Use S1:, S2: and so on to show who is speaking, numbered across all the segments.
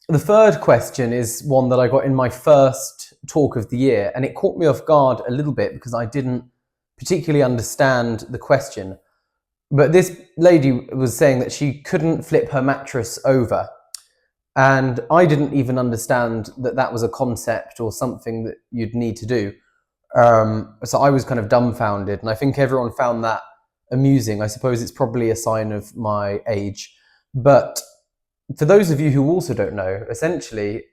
S1: The third question is one that I got in my first talk of the year, and it caught me off guard a little bit because I didn't particularly understand the question. But this lady was saying that she couldn't flip her mattress over. And I didn't even understand that that was a concept or something that you'd need to do. So I was kind of dumbfounded, and I think everyone found that amusing. I suppose it's probably a sign of my age. But for those of you who also don't know, essentially,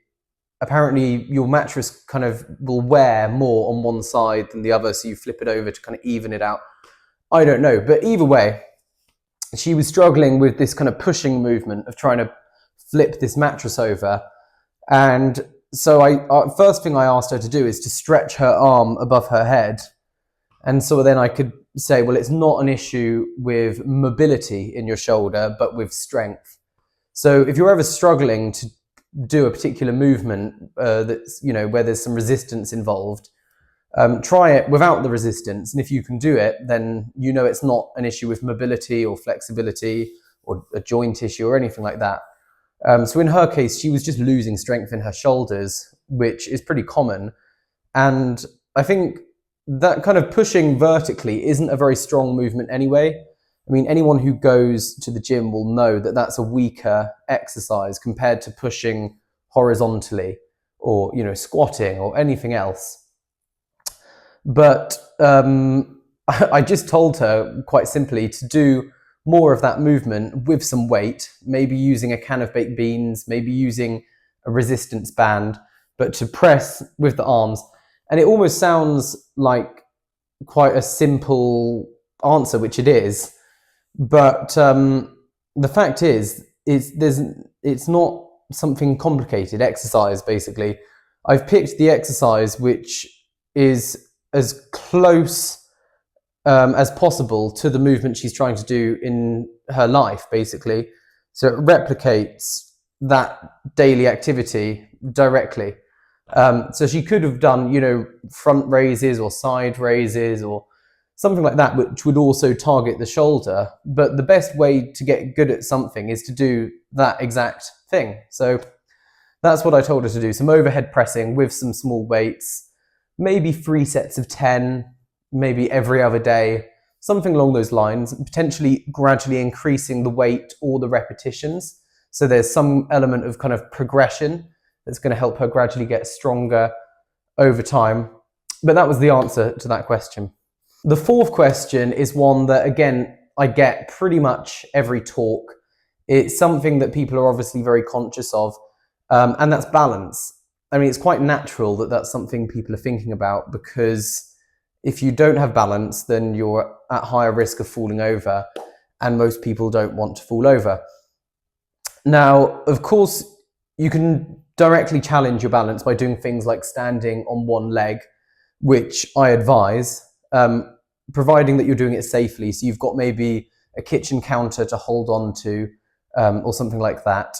S1: apparently your mattress kind of will wear more on one side than the other, so you flip it over to kind of even it out. I don't know, but either way, she was struggling with this kind of pushing movement of trying to flip this mattress over. And so first thing I asked her to do is to stretch her arm above her head. And so then I could say, well, it's not an issue with mobility in your shoulder, but with strength. So if you're ever struggling to do a particular movement that's, where there's some resistance involved, try it without the resistance. And if you can do it, then it's not an issue with mobility or flexibility or a joint issue or anything like that. So in her case, she was just losing strength in her shoulders, which is pretty common. And I think that kind of pushing vertically isn't a very strong movement anyway. I mean, anyone who goes to the gym will know that that's a weaker exercise compared to pushing horizontally or, squatting or anything else. But I just told her quite simply to do more of that movement with some weight, maybe using a can of baked beans, maybe using a resistance band, but to press with the arms. And it almost sounds like quite a simple answer, which it is. But the fact is it's not something complicated exercise, basically. I've picked the exercise which is as close as possible to the movement she's trying to do in her life, basically. So it replicates that daily activity directly. So she could have done, front raises or side raises or something like that, which would also target the shoulder. But the best way to get good at something is to do that exact thing. So that's what I told her to do. Some overhead pressing with some small weights, maybe 3 sets of 10, maybe every other day, something along those lines, potentially gradually increasing the weight or the repetitions. So there's some element of kind of progression that's going to help her gradually get stronger over time. But that was the answer to that question. The fourth question is one that, again, I get pretty much every talk. It's something that people are obviously very conscious of, and that's balance. I mean, it's quite natural that that's something people are thinking about, because if you don't have balance, then you're at higher risk of falling over, and most people don't want to fall over. Now, of course, you can directly challenge your balance by doing things like standing on one leg, which I advise, providing that you're doing it safely. So you've got maybe a kitchen counter to hold on to, or something like that.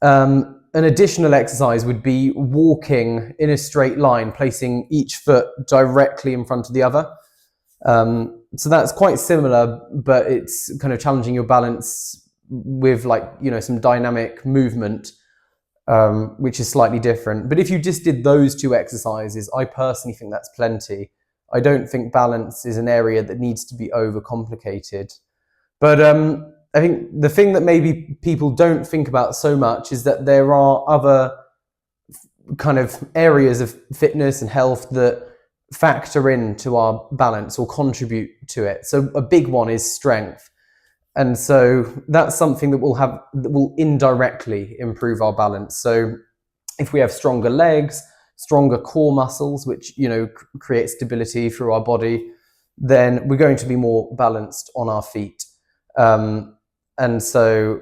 S1: An additional exercise would be walking in a straight line, placing each foot directly in front of the other. So that's quite similar, but it's kind of challenging your balance with some dynamic movement, which is slightly different. But if you just did those two exercises, I personally think that's plenty. I don't think balance is an area that needs to be overcomplicated. But I think the thing that maybe people don't think about so much is that there are other kind of areas of fitness and health that factor into our balance or contribute to it. So a big one is strength. And so that's something that will indirectly improve our balance. So if we have stronger legs, stronger core muscles, which create stability through our body, then we're going to be more balanced on our feet. And so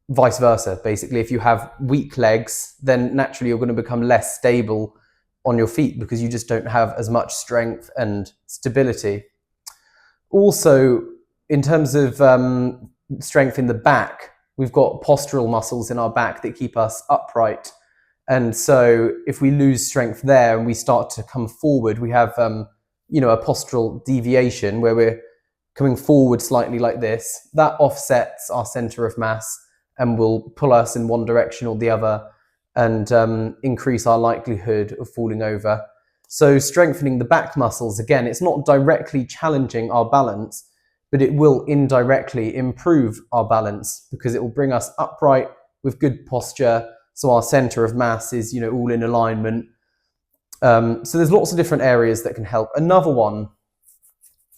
S1: vice versa, basically, if you have weak legs, then naturally you're going to become less stable on your feet because you just don't have as much strength and stability. Also, in terms of strength in the back, we've got postural muscles in our back that keep us upright. And so if we lose strength there and we start to come forward, we have a postural deviation where we're coming forward slightly like this. That offsets our center of mass and will pull us in one direction or the other and increase our likelihood of falling over. So strengthening the back muscles, again, it's not directly challenging our balance, but it will indirectly improve our balance because it will bring us upright with good posture. So our center of mass is, all in alignment. So there's lots of different areas that can help. Another one,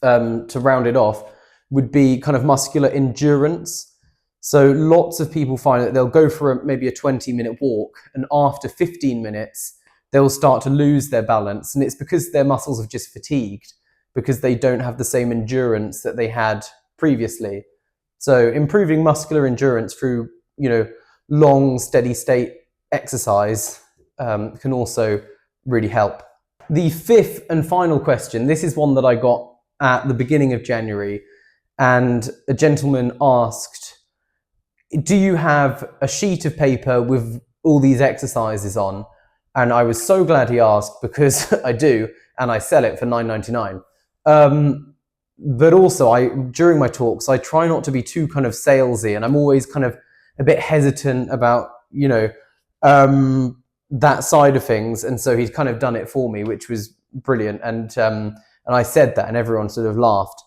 S1: to round it off, would be kind of muscular endurance. So lots of people find that they'll go for maybe a 20-minute walk, and after 15 minutes, they'll start to lose their balance. And it's because their muscles have just fatigued, because they don't have the same endurance that they had previously. So improving muscular endurance through, long, steady state exercise can also really help. The fifth and final question, this is one that I got at the beginning of January, and a gentleman asked, do you have a sheet of paper with all these exercises on? And I was so glad he asked, because I do, and I sell it for $9.99. But also, during my talks, I try not to be too kind of salesy, and I'm always kind of a bit hesitant about, that side of things. And so he's kind of done it for me, which was brilliant. And I said that, and everyone sort of laughed.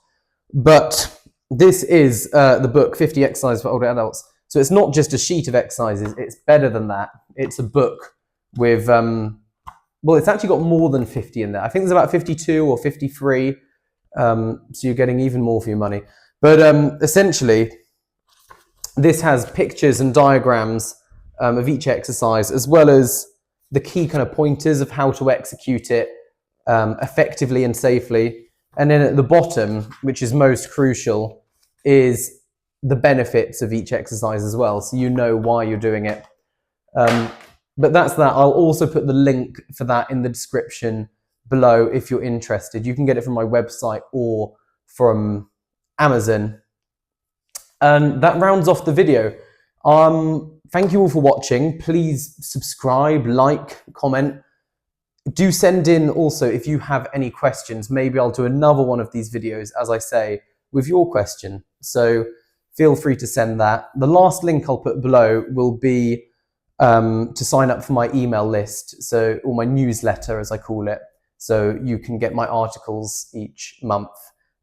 S1: But this is the book, 50 Exercises for Older Adults. So it's not just a sheet of exercises, it's better than that. It's a book with, it's actually got more than 50 in there. I think there's about 52 or 53. So you're getting even more for your money. But essentially, this has pictures and diagrams of each exercise, as well as the key kind of pointers of how to execute it effectively and safely. And then at the bottom, which is most crucial, is the benefits of each exercise as well, so you know why you're doing it. But that's that. I'll also put the link for that in the description below if you're interested. You can get it from my website or from Amazon. And that rounds off the video. Thank you all for watching. Please subscribe, like, comment. Do send in also if you have any questions. Maybe I'll do another one of these videos, as I say, with your question. So feel free to send that. The last link I'll put below will be to sign up for my email list, or my newsletter, as I call it. So you can get my articles each month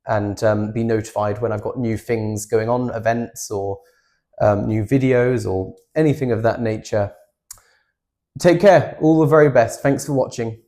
S1: and be notified when I've got new things going on, events or new videos or anything of that nature. Take care. All the very best. Thanks for watching.